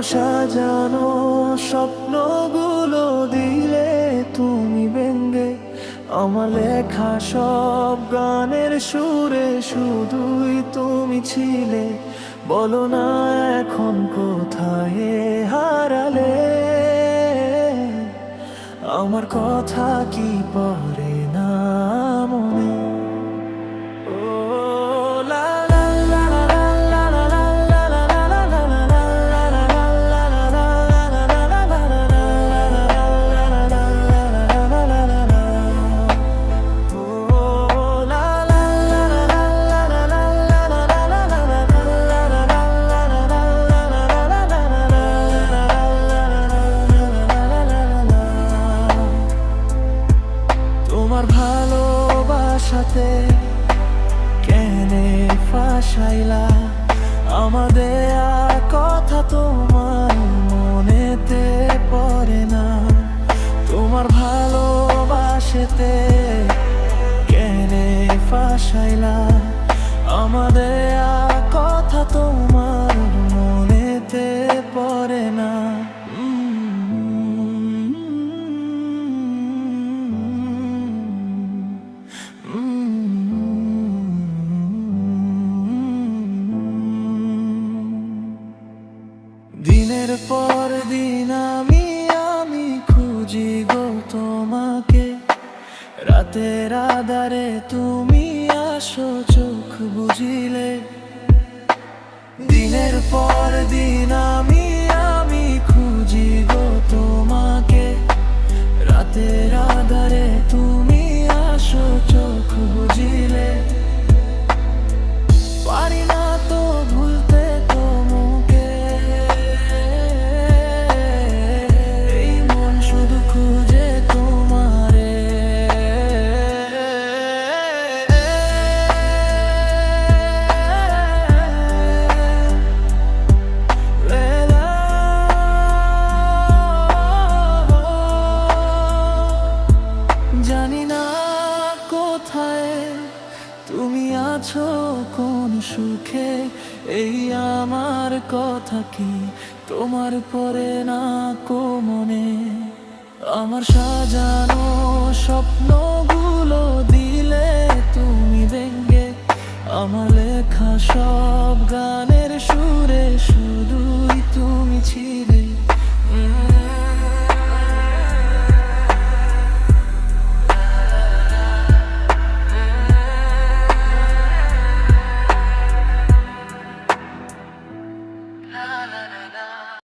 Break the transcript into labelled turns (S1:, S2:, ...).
S1: আমার সাজানো স্বপ্নগুলো দিলে তুমি ভেঙে, আমার লেখা সব গানের সুরে শুধুই তুমি ছিলে। বলো না এখন কোথায় হারালে, আমার কথা কি পড়ে না মনে? তোমার ভালোবাসাতে কেনে ফাঁসাইলা আমাদের কথা, তোমার মনেতে পড়ে না। তোমার ভালোবাসাতে কেনে ফাঁসাইলা আমাদের কথা, তোমার মনেতে পড়ে না। দিনের পর দিন আমি খুঁজি গো তোমাকে, রাতের আধারে তুমি আসো চোখ বুঝিলে। দিনের পর দিন আমি খুঁজি গো তোমাকে, রাতের আধারে তুমি আসো চোখ বুঝিলে। পারি না তো ভুলতে তোমাকে, এই মন শুধু খুঁজে তোমারে। জানি না কোথায় তুমি আছো কোন সুখে, এই আমার কথা কি তোমার পরে না কো মনে? আমার সাজানো স্বপ্নগুলো দিলে তুমি ভেঙে, আমার লেখা সব গান